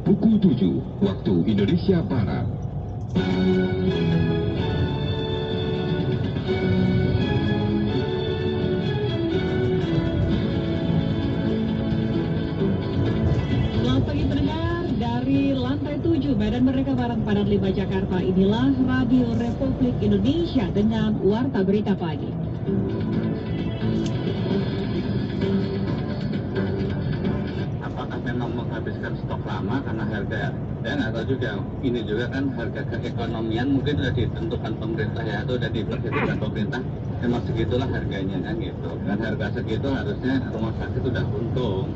pukul 7 waktu Indonesia Barat. Selamat pagi pendengar, dari lantai 7 Medan Merdeka Barat Padat 5 Jakarta, inilah Radio Republik Indonesia dengan Warta Berita Pagi. Apakah memang menghabiskan stok lama karena harga, saya nggak tahu juga. Ini juga kan harga keekonomian mungkin sudah ditentukan pemerintah ya, atau sudah diperhitungkan pemerintah. Memang segitulah harganya kan gitu. Dan harga segitu harusnya rumah sakit sudah untung.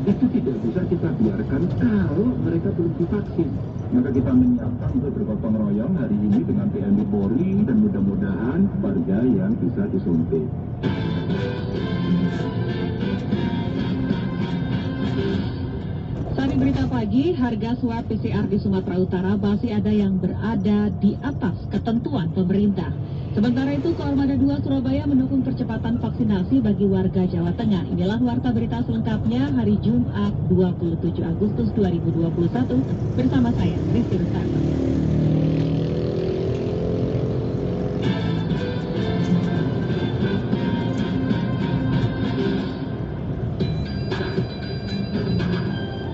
Itu tidak bisa kita biarkan kalau mereka belum divaksin. Maka kita menyiapkan untuk bergotong royong hari ini dengan TNI Polri dan mudah-mudahan warga yang bisa disuntik. Saat berita pagi, harga swab PCR di Sumatera Utara masih ada yang berada di atas ketentuan pemerintah. Sementara itu, Koarmada 2 Surabaya mendukung percepatan vaksinasi bagi warga Jawa Tengah. Inilah warta berita selengkapnya hari Jumat 27 Agustus 2021 bersama saya, Rizky Rustarto.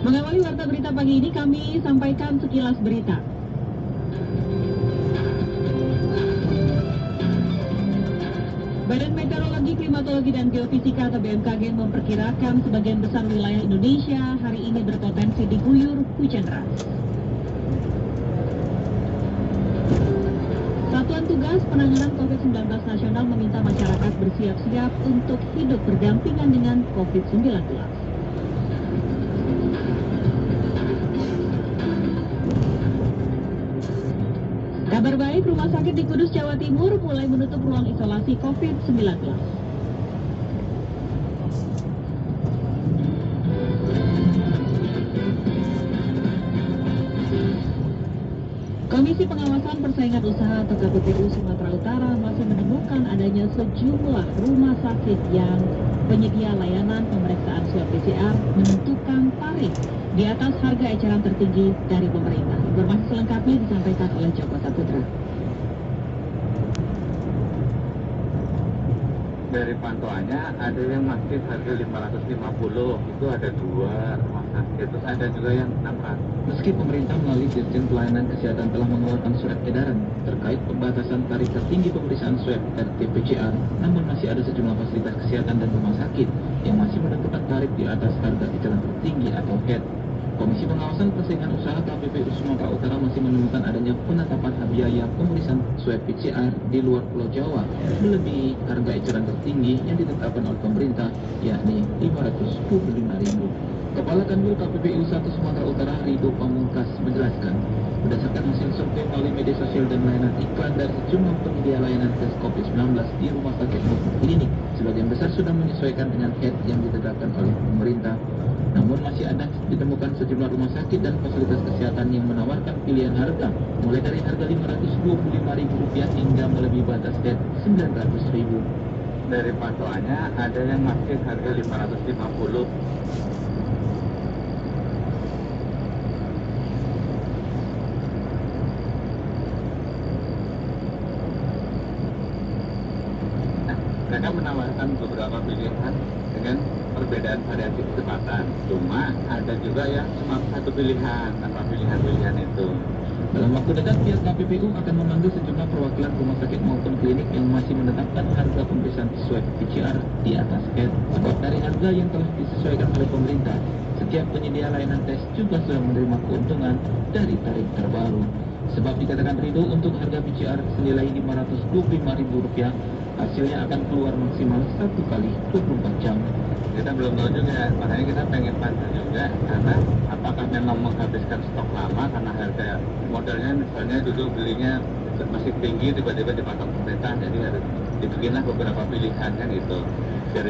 Mengawali warta berita pagi ini, kami sampaikan sekilas berita. Badan Meteorologi, Klimatologi, dan Geofisika atau BMKG memperkirakan sebagian besar wilayah Indonesia hari ini berpotensi diguyur hujan deras. Satuan Tugas Penanganan COVID-19 Nasional meminta masyarakat bersiap-siap untuk hidup berdampingan dengan COVID-19. Kabar baik, Rumah Sakit di Kudus, Jawa Timur mulai menutup ruang isolasi COVID-19. Komisi Pengawasan Persaingan Usaha atau KPPU Sumatera Utara masih menemukan adanya sejumlah rumah sakit yang penyedia layanan pemeriksaan swab PCR menentukan tarif di atas harga eceran tertinggi dari pemerintah. Informasi selengkapnya disampaikan oleh Joko Saputra. Dari pantauannya ada yang masih harga 550, itu ada 2 rumah sakit, terus ada juga yang 600. Meski pemerintah melalui Dirjen Pelayanan Kesehatan telah mengeluarkan surat edaran terkait pembatasan tarif tertinggi pemeriksaan swab RT-PCR, namun masih ada sejumlah fasilitas kesehatan dan rumah sakit yang masih menentukan tarif di atas harga eceran tertinggi atau HET. Komisi Pengawasan Persaingan Usaha KPPU Sumatera Utara masih menemukan adanya penetapan biaya pemeriksaan swab PCR di luar Pulau Jawa melebihi harga eceran tertinggi yang ditetapkan oleh pemerintah, yakni Rp525.000. Kepala Kanwil KPPU 1 Sumatera Utara Rido Pamungkas menjelaskan, berdasarkan hasil survei melalui media sosial dan layanan iklan dari sejumlah penyedia layanan tes COVID-19 di rumah sakit maupun klinik, sebagian besar sudah menyesuaikan dengan HET yang ditetapkan oleh pemerintah. Namun masih ada ditemukan sejumlah rumah sakit dan fasilitas kesehatan yang menawarkan pilihan harga mulai dari harga Rp525.000 hingga melebihi batas HET Rp900.000. Dari pantauannya ada yang masih harga 550. Mereka menawarkan beberapa pilihan dengan perbedaan variasi kecepatan. Cuma ada juga yang cuma satu pilihan tanpa pilihan-pilihan itu. Dalam waktu dekat, pihak KPPU akan memanggil sejumlah perwakilan rumah sakit maupun klinik yang masih menetapkan harga pemeriksaan swab PCR di atas HET. Sebab dari harga yang telah disesuaikan oleh pemerintah, setiap penyedia layanan tes juga sudah menerima keuntungan dari tarif terbaru. Sebab dikatakan Rido untuk harga PCR senilai Rp525.000, hasilnya akan keluar maksimal 1 kali 24 jam. Kita belum tahu juga, makanya kita pengen pantau juga karena apakah memang menghabiskan stok lama karena harga modalnya misalnya dulu belinya masih tinggi, tiba-tiba dipotong pemerintah, jadi harus dibikinlah beberapa pilihan kan gitu, biar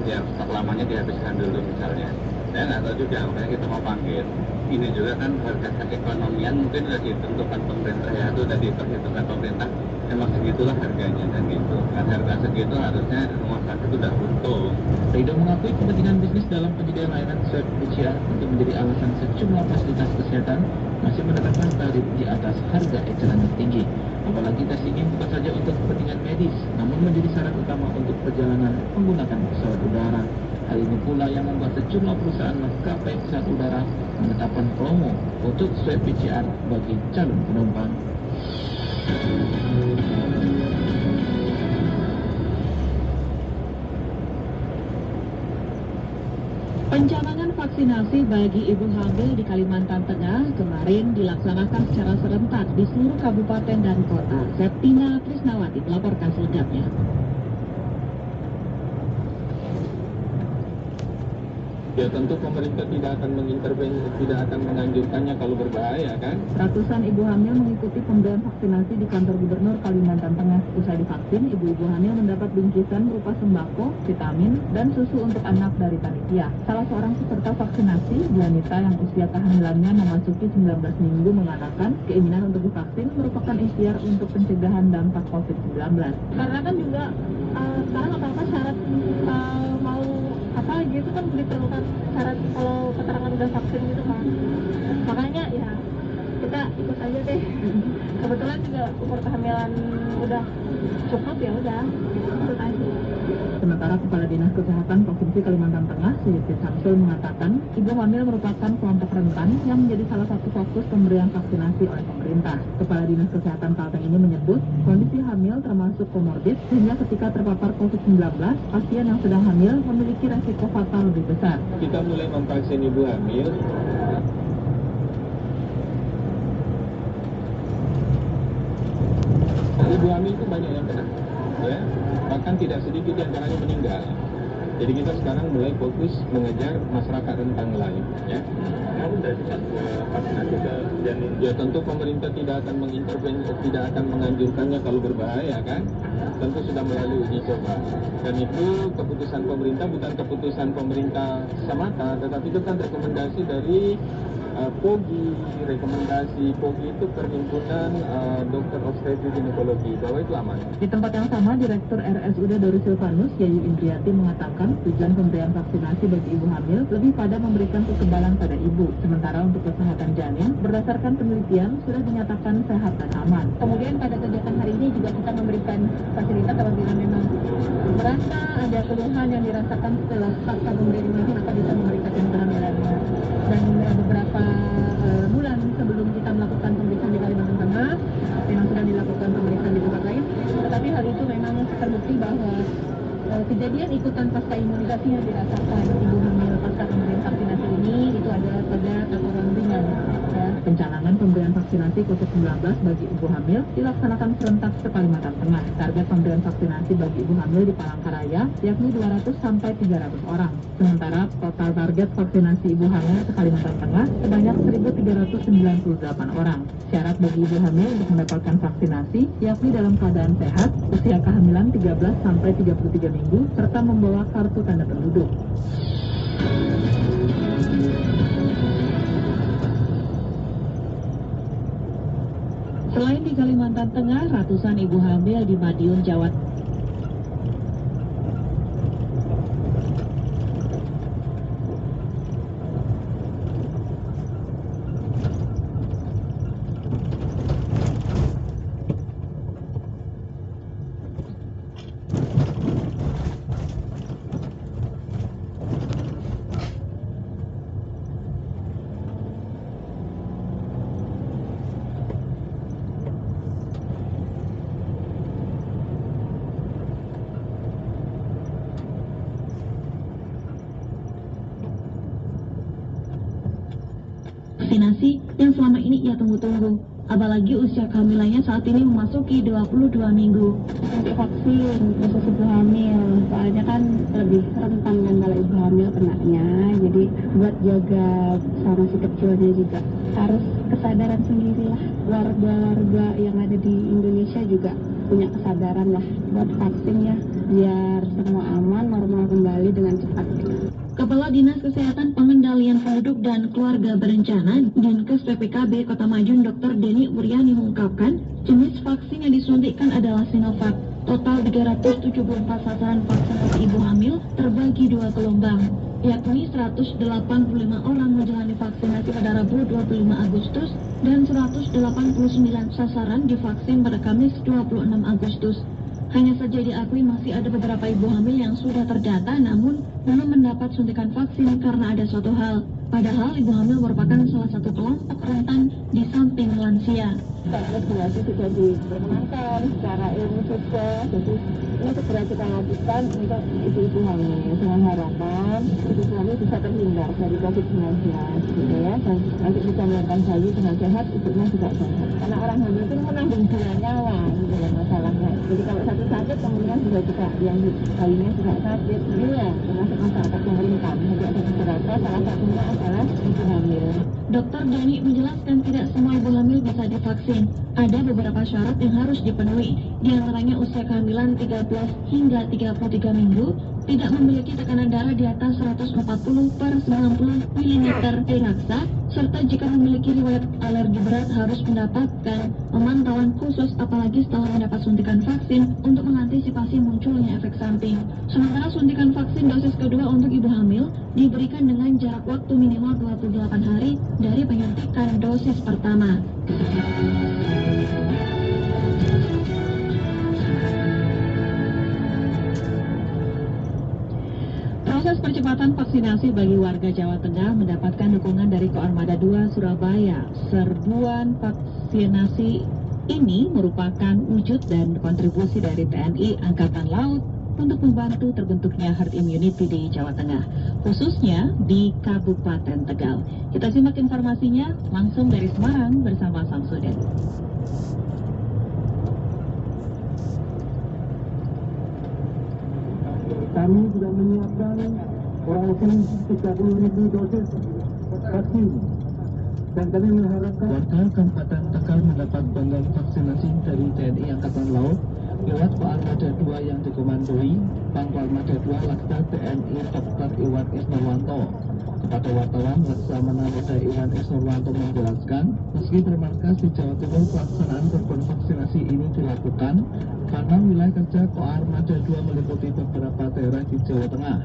yang stok lamanya dihabiskan dulu misalnya. Saya nggak tahu juga, makanya kita mau panggil. Ini juga kan harga keekonomian mungkin sudah ditentukan pemerintah ya, itu sudah diperhitungkan pemerintah. emang segitulah harganya kan gitu. Kan harga segitu harusnya rumah sakit udah untung. Rido mengakui kepentingan bisnis dalam penyediaan layanan swab PCR untuk menjadi alasan sejumlah fasilitas kesehatan masih menetapkan tarif di atas harga eceran tertinggi. Apalagi tes ini bukan saja untuk kepentingan medis, namun menjadi syarat utama untuk perjalanan menggunakan pesawat udara. Hal ini pula yang membuat sejumlah perusahaan maskapai pesawat udara menetapkan promo untuk swab PCR bagi calon penumpang. Pencanangan vaksinasi bagi ibu hamil di Kalimantan Tengah kemarin dilaksanakan secara serentak di seluruh kabupaten dan kota. Septina Trisnawati melaporkan selengkapnya. Ya tentu pemerintah tidak akan mengintervensi, tidak akan menganjurkannya kalau berbahaya kan. Ratusan ibu hamil mengikuti pemberian vaksinasi di kantor gubernur Kalimantan Tengah. Usai divaksin, ibu-ibu hamil mendapat bingkisan berupa sembako, vitamin, dan susu untuk anak dari panitia. Salah seorang peserta vaksinasi, wanita yang usia kehamilannya memasuki 19 minggu, mengatakan keinginan untuk divaksin merupakan ikhtiar untuk pencegahan dampak COVID-19. Karena kan juga sekarang apa-apa syarat mau apa gitu kan diperlukan syarat kalau keterangan udah vaksin gitu kan, makanya ya kita ikut aja deh. Kebetulan juga umur kehamilan udah cukup, ya udah ikut aja. Sementara Kepala Dinas Kesehatan Provinsi Kalimantan Tengah, Siti Samsul, mengatakan ibu hamil merupakan kelompok rentan yang menjadi salah satu fokus pemberian vaksinasi oleh pemerintah. Kepala Dinas Kesehatan Kalteng ini menyebut kondisi hamil termasuk komorbid, sehingga ketika terpapar COVID-19, pasien yang sedang hamil memiliki resiko fatal lebih besar. Kita mulai memvaksin ibu hamil. Ibu hamil itu banyak yang kena, ya, bahkan tidak sedikit di antaranya meninggal. Jadi kita sekarang mulai fokus mengejar masyarakat rentan lain, ya. Mau dari vaksinasi ke janin? Ya tentu pemerintah tidak akan mengintervensi, tidak akan menganjurkannya kalau berbahaya kan. Tentu sudah melalui uji coba. Dan itu keputusan pemerintah bukan keputusan pemerintah semata, tetapi itu kan rekomendasi dari POGI. Rekomendasi POGI itu Perhimpunan Dokter Obstetri Ginekologi, bahwa itu aman. Di tempat yang sama, Direktur RSUD Doris Silvanus, Yayu Indriati, mengatakan tujuan pemberian vaksinasi bagi ibu hamil lebih pada memberikan kekebalan pada ibu. Sementara untuk kesehatan janin, berdasarkan penelitian, sudah dinyatakan sehat dan aman. Kemudian pada kegiatan hari ini juga kita memberikan fasilitas apabila memang merasa ada keluhan yang dirasakan setelah pasca pemberian ini, maka bisa memeriksakan kehamilannya. Dan beberapa bulan sebelum kita melakukan pemeriksaan di Kalimantan Tengah, memang sudah dilakukan pemeriksaan di tempat lain, tetapi hal itu memang terbukti bahwa kejadian ikutan pasca imunisasi yang dirasakan ibu hamil pasca pemberian vaksinasi ini itu adalah pada tataran ringan. Ya. Pencanangan pemberian vaksinasi COVID-19 bagi ibu hamil dilaksanakan serentak se Kalimantan Tengah. Target pemberian vaksinasi bagi ibu hamil di Palangkaraya yakni 200 sampai 300 orang. Sementara total target vaksinasi ibu hamil se Kalimantan Tengah sebanyak 1.398 orang. Syarat bagi ibu hamil untuk mendapatkan vaksinasi yakni dalam keadaan sehat, usia kehamilan 13 sampai 33 minggu, serta membawa kartu tanda penduduk. Selain di Kalimantan Tengah, ratusan ibu hamil di Madiun, Jawa vaksinasi yang selama ini ia tunggu-tunggu. Apalagi usia kehamilannya saat ini memasuki 22 minggu. Untuk vaksin khusus ibu hamil, soalnya kan lebih rentan kan kalau ibu hamil kenanya. Jadi buat jaga sama si kecilnya juga harus kesadaran sendirilah. Warga-warga yang ada di Indonesia juga punya kesadaran lah buat vaksinnya biar semua aman, normal kembali dengan cepat. Kepala Dinas Kesehatan Pengendalian Pengendalian Penduduk dan Keluarga Berencana, Dinkes PPKB Kota Madiun Dr. Denny Wuryani mengungkapkan, jenis vaksin yang disuntikkan adalah Sinovac. Total 374 sasaran vaksinasi ibu hamil terbagi 2 gelombang, yakni 185 orang menjalani vaksinasi pada Rabu 25 Agustus dan 189 sasaran divaksin pada Kamis 26 Agustus. Hanya saja diakui masih ada beberapa ibu hamil yang sudah terdata namun belum mendapat suntikan vaksin karena ada suatu hal. Padahal ibu hamil merupakan salah satu kelompok rentan di samping lansia. Vaksinasi sudah diperkenalkan secara ilmu juga, jadi ini segera kita lakukan untuk ibu-ibu hamil dengan harapan ibu hamil bisa terhindar dari COVID-19 gitu ya, dan nanti bisa melahirkan bayi dengan sehat, ibunya juga sehat. Karena orang hamil itu menanggung 2 nyawa gitu ya masalahnya. Jadi kalau satu sakit kemudian juga yang bayinya juga sakit. Ini ya termasuk masyarakat yang rentan. Jadi ada beberapa, salah satunya adalah ibu hamil. Dr. Denny menjelaskan tidak semua ibu hamil bisa divaksin. Ada beberapa syarat yang harus dipenuhi, di antaranya usia kehamilan 13 hingga 33 minggu, tidak memiliki tekanan darah di atas 140/90 mm diraksa, serta jika memiliki riwayat alergi berat harus mendapatkan pemantauan khusus apalagi setelah mendapat suntikan vaksin untuk mengantisipasi munculnya efek samping. Sementara suntikan vaksin dosis kedua untuk ibu hamil diberikan dengan jarak waktu minimal 28 hari dari penyuntikan dosis pertama. Proses percepatan vaksinasi bagi warga Jawa Tengah mendapatkan dukungan dari Koarmada 2 Surabaya. Serbuan vaksinasi ini merupakan wujud dan kontribusi dari TNI Angkatan Laut untuk membantu terbentuknya herd immunity di Jawa Tengah, khususnya di Kabupaten Tegal. Kita simak informasinya langsung dari Semarang bersama Samsudin. Kami sudah menyiapkan kurang lebih 30.000 dosis vaksin dan kami mengharapkan warga Kabupaten Tegal mendapat bantuan vaksinasi dari TNI Angkatan Laut lewat Koarmada 2 yang dikomandoi Pangkal Armada 2 Laskar TNI Dr. Iwan Isnurwanto. Kepada wartawan, Laksamana Moda Iwan Isnurwanto menjelaskan, meski bermarkas di Jawa Timur, pelaksanaan program vaksinasi ini dilakukan karena wilayah kerja Koarmada 2 meliputi beberapa daerah di Jawa Tengah,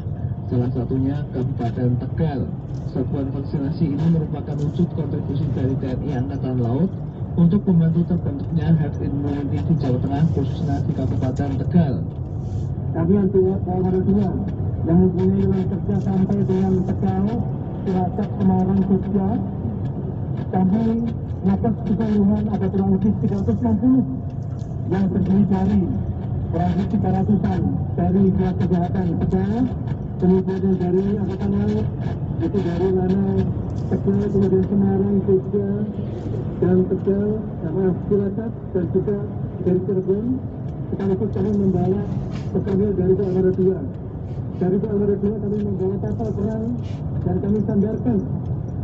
salah satunya Kabupaten Tegal. Serbuan vaksinasi ini merupakan wujud kontribusi dari TNI Angkatan Laut untuk membantu terbentuknya herd immunity di Jawa Tengah, khususnya di Kabupaten Tegal. kami untuk Koarmada 2 yang mempunyai wilayah kerja sampai dengan Tegal, Cilacap, Semarang, Jogja. Kami melakukan keseluruhan ada kurang lebih 360 yang terdiri dari kurang lebih 300-an dari pihak kesehatan Tegal, kemudian dari Angkatan Laut, itu dari mana Tegal, kemudian Semarang, Jogja, dan Tegal, Cilacap, dan juga dari Cirebon. Sekaligus kami membawa personil dari Koarmada 2. Dari Koarmada 2 kami membawa kapal perang dan kami sandarkan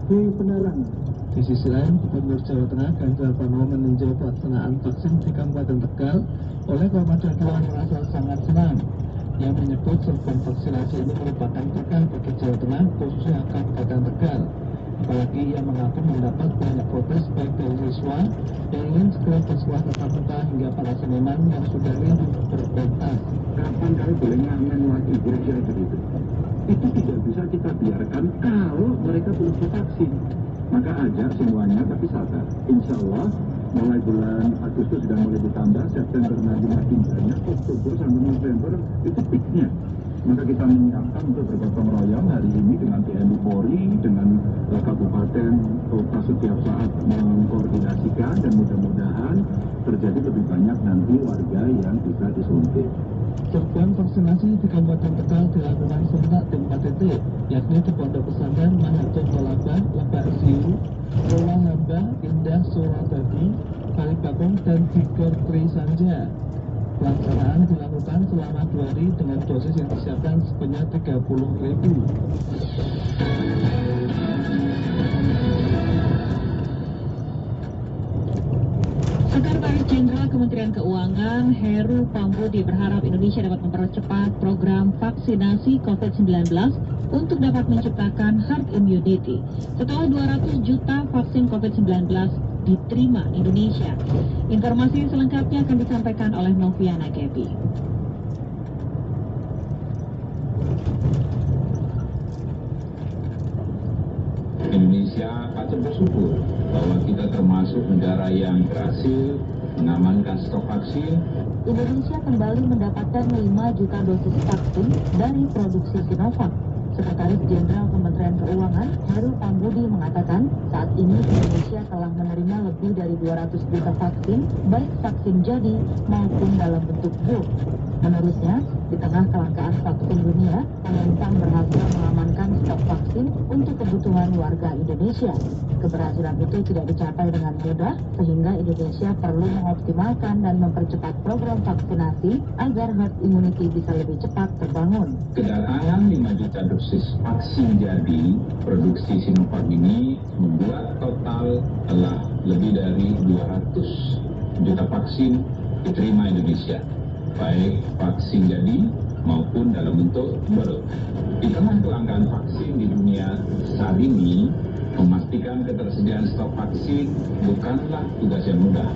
di Semarang. Di sisi lain, Gubernur Jawa Tengah Ganjar Pranowo meninjau pelaksanaan vaksin di Kabupaten Tegal. Oleh Koarmada 2 merasa sangat senang. Yang menyebut serbuan vaksinasi ini merupakan berkah bagi Jawa Tengah, khususnya Kabupaten Tegal. Apalagi ia mengaku mendapat banyak protes baik dari siswa yang ingin segera bersekolah tatap muka hingga para seniman yang sudah rindu berpentas. Kapan kali boleh ngamen lagi, kira-kira begitu? Itu tidak bisa kita biarkan kalau mereka belum divaksin. Maka ajak semuanya, tapi sabar. Insya Allah mulai bulan Agustus sudah mulai ditambah, September nanti makin banyak, Oktober sampai November itu peaknya. Maka kita menyiapkan untuk bergotong royong hari ini dengan TNI Polri, dengan kabupaten, kota setiap saat mengkoordinasikan dan mudah-mudahan terjadi lebih banyak nanti warga yang bisa disuntik. Serbuan vaksinasi di Kabupaten Tegal dilakukan serentak di 4 titik, yakni di Pondok Pesantren Mahatun Tolaba, Lebak Siu, Rola Hamba, Indah Suradadi, Kalibakong, dan Bigor Trisanja. Pelaksanaan dilakukan selama 2 hari dengan dosis yang disiapkan sebanyak 30.000. Sekretaris Jenderal Kementerian Keuangan Heru Pambudi berharap Indonesia dapat mempercepat program vaksinasi COVID-19 untuk dapat menciptakan herd immunity setelah 200 juta vaksin COVID-19 diterima Indonesia. Informasi selengkapnya akan disampaikan oleh Noviana Gebi. Indonesia patut bersyukur bahwa kita termasuk negara yang berhasil mengamankan stok vaksin. Indonesia kembali mendapatkan 5 juta dosis vaksin dari produksi Sinovac. Sekretaris Jenderal Kementerian Keuangan Heru Pambudi mengatakan saat ini Indonesia telah menerima lebih dari 200 juta vaksin, baik vaksin jadi maupun dalam bentuk bulk. Menurutnya, di tengah kelangkaan vaksin dunia, pemerintah berhasil mengamankan stok vaksin untuk kebutuhan warga Indonesia. Keberhasilan itu tidak dicapai dengan mudah, sehingga Indonesia perlu mengoptimalkan dan mempercepat program vaksinasi agar herd immunity bisa lebih cepat terbangun. Kedatangan 5 juta dosis vaksin jadi produksi Sinovac ini membuat total telah lebih dari 200 juta vaksin diterima Indonesia, baik vaksin jadi maupun dalam bentuk bulk. Di tengah kelangkaan vaksin di dunia saat ini, memastikan ketersediaan stok vaksin bukanlah tugas yang mudah.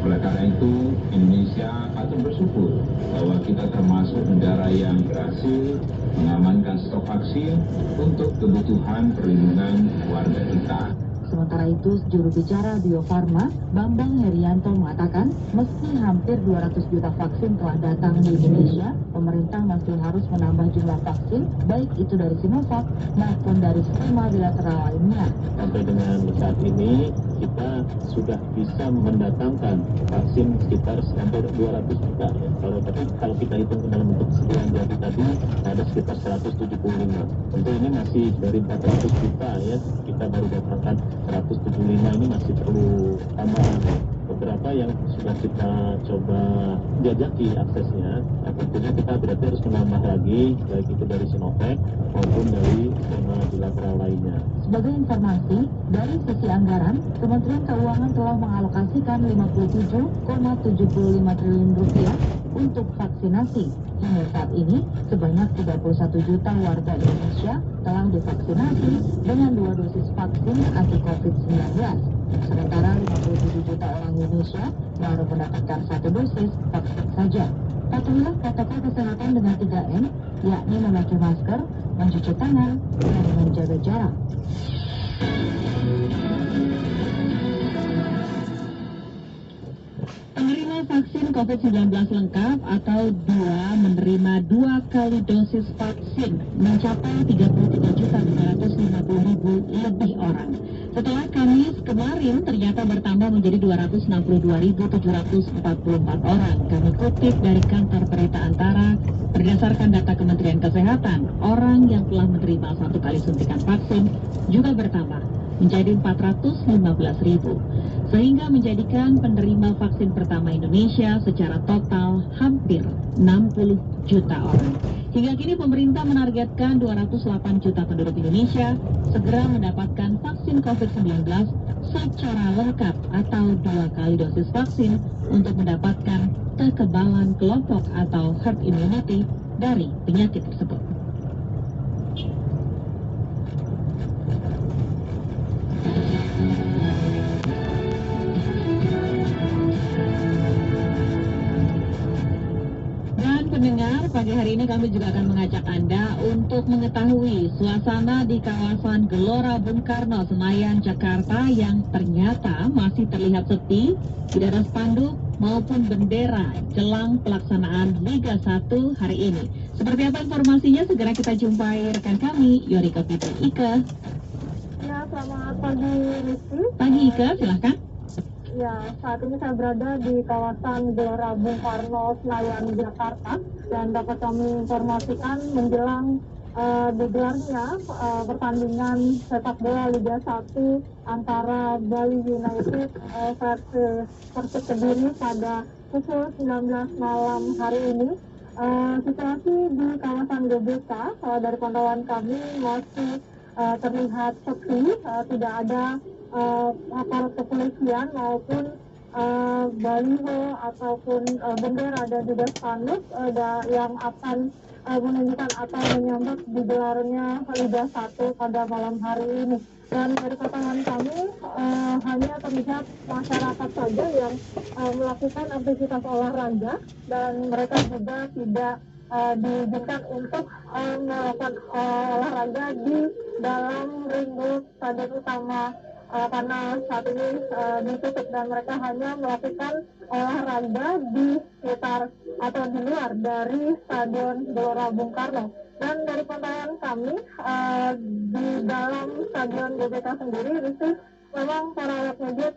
Oleh karena itu, Indonesia patut bersyukur bahwa kita termasuk negara yang berhasil mengamankan stok vaksin untuk kebutuhan perlindungan warga kita. Sementara itu, juru bicara Bio Farma, Bambang Herianto mengatakan, meski hampir 200 juta vaksin telah datang di Indonesia, pemerintah masih harus menambah jumlah vaksin, baik itu dari Sinovac maupun dari skema bilateral lainnya. Sampai dengan saat ini, kita sudah bisa mendatangkan vaksin sekitar hampir 200 juta. Ya. Kalau kita hitung dalam bentuk sebulan jadi tadi, ada sekitar 175. Tentu ini masih dari 400 juta ya, kita baru datangkan 175, ini masih perlu tambahan. Beberapa yang sudah kita coba jajaki aksesnya, tentunya kita berarti harus menambah lagi, baik itu dari Sinovac maupun dari skema bilateral lainnya. Sebagai informasi, dari sisi anggaran, Kementerian Keuangan telah mengalokasikan 57,75 triliun rupiah untuk vaksinasi. Hingga saat ini, sebanyak 31 juta warga Indonesia telah divaksinasi dengan 2 dosis vaksin anti-COVID-19. Sementara 57 juta orang Indonesia baru mendapatkan 1 dosis vaksin saja. Patuhilah protokol kesehatan dengan 3M, yakni memakai masker, mencuci tangan, dan menjaga jarak. Penerima vaksin COVID-19 lengkap atau 2 menerima 2 kali dosis vaksin mencapai 33.950.000 lebih orang. Setelah Kamis kemarin ternyata bertambah menjadi 262.744 orang. Kami kutip dari kantor berita Antara, berdasarkan data Kementerian Kesehatan, orang yang telah menerima 1 kali suntikan vaksin juga bertambah menjadi 415.000, sehingga menjadikan penerima vaksin pertama Indonesia secara total hampir 60 juta orang. Hingga kini pemerintah menargetkan 208 juta penduduk Indonesia segera mendapatkan vaksin COVID-19 secara lengkap atau 2 kali dosis vaksin untuk mendapatkan kekebalan kelompok atau herd immunity dari penyakit tersebut. Pendengar, pagi hari ini kami juga akan mengajak Anda untuk mengetahui suasana di kawasan Gelora Bung Karno, Senayan, Jakarta yang ternyata masih terlihat sepi, tidak ada spanduk maupun bendera jelang pelaksanaan Liga 1 hari ini. Seperti apa informasinya? Segera kita jumpai rekan kami, Yorika Fitri Ika. Ya, selamat pagi Rizky. Pagi Ika, silahkan. Ya, saat ini saya berada di kawasan Gelora Bung Karno, Senayan, Jakarta, dan dapat kami informasikan menjelang digelarnya pertandingan sepak bola Liga 1 antara Bali United versus Persik Kediri pada pukul 19 malam hari ini. Situasi di kawasan GBK dari pantauan kami masih terlihat sepi, tidak ada aparat kepolisian maupun baliho ataupun bendera dan juga spanduk yang akan menunjukkan atau menyambut digelarnya Liga 1 pada malam hari ini. Dan dari pantauan kami hanya terlihat masyarakat saja yang melakukan aktivitas olahraga, dan mereka juga tidak diizinkan untuk melakukan olahraga di dalam ring road stadion utama karena saat ini ditutup, dan mereka hanya melakukan olahraga di sekitar atau di luar dari Stadion Gelora Bung Karno. Dan dari pantauan kami di dalam Stadion GBK sendiri, Rizky, memang para awak media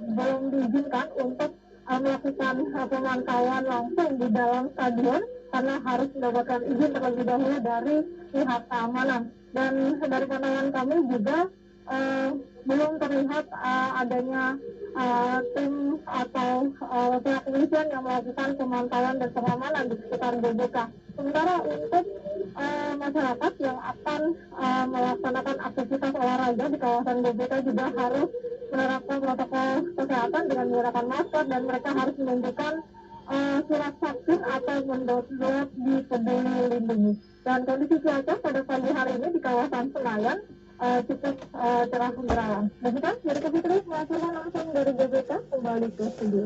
belum diizinkan untuk melakukan pemantauan langsung di dalam stadion karena harus mendapatkan izin terlebih dahulu dari pihak keamanan. Dan dari pantauan kami juga belum terlihat adanya tim atau pihak kepolisian yang melakukan pemantauan dan pengamanan di sekitar GBK. Sementara untuk masyarakat yang akan melaksanakan aktivitas olahraga di kawasan GBK juga harus menerapkan protokol kesehatan dengan menggunakan masker, dan mereka harus menunjukkan surat vaksin atau mendownload di Peduli Lindungi. Dan kondisi cuaca pada pagi hari ini di kawasan Senayan cukup cerah benderang. Demikian dari Fitri melaporkan langsung dari GBK, kembali ke studio.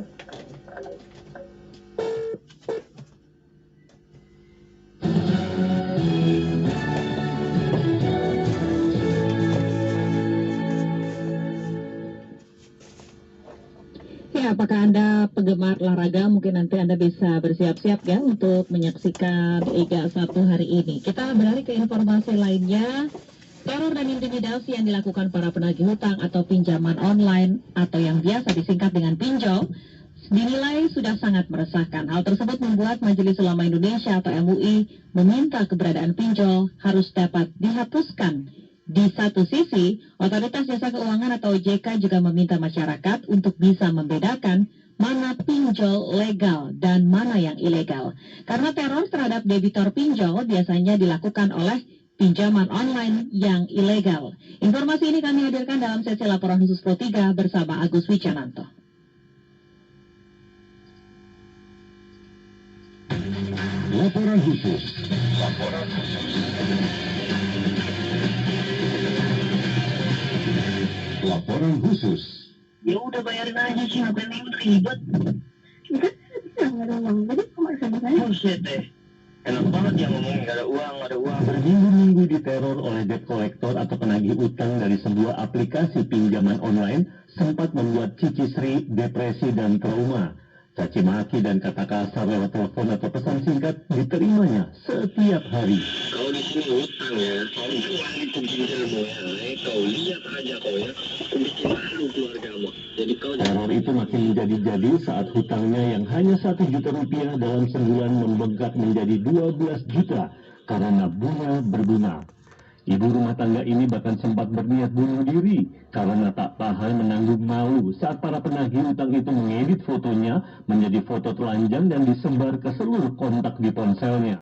Ya, apakah Anda penggemar olahraga? Mungkin nanti Anda bisa bersiap-siap ya untuk menyaksikan Liga 1 hari ini. Kita beralih ke informasi lainnya. Teror dan intimidasi yang dilakukan para penagih hutang atau pinjaman online atau yang biasa disingkat dengan pinjol dinilai sudah sangat meresahkan. Hal tersebut membuat Majelis Ulama Indonesia atau MUI meminta keberadaan pinjol harus dapat dihapuskan. Di satu sisi, Otoritas Jasa Keuangan atau OJK juga meminta masyarakat untuk bisa membedakan mana pinjol legal dan mana yang ilegal. Karena teror terhadap debitur pinjol biasanya dilakukan oleh pinjaman online yang ilegal. Informasi ini kami hadirkan dalam sesi laporan khusus Pro 3 bersama Agus Wicananto. Laporan khusus. Laporan khusus. Ya udah bayarin aja sih, ngapain ribet? Ya kan bisa nggak ada uang, jadi kok sama saya? Buset deh, enak banget dia ngomongin nggak ada uang. Berminggu-minggu diteror oleh debt collector atau penagih utang dari sebuah aplikasi pinjaman online sempat membuat Cici Sri depresi dan trauma. Caci maki dan kata kasar lewat telepon atau pesan singkat diterimanya setiap hari. Kau di sini hutang ya, kau uang itu pinjammu ya, kau lihat aja kau ya, kau bikin malu keluargamu. Jadi kau teror itu makin menjadi-jadi saat hutangnya yang hanya 1 juta rupiah dalam sebulan membengkak menjadi 12 juta karena bunga. Ibu rumah tangga ini bahkan sempat berniat bunuh diri karena tak tahan menanggung malu saat para penagih utang itu mengedit fotonya menjadi foto telanjang dan disebar ke seluruh kontak di ponselnya.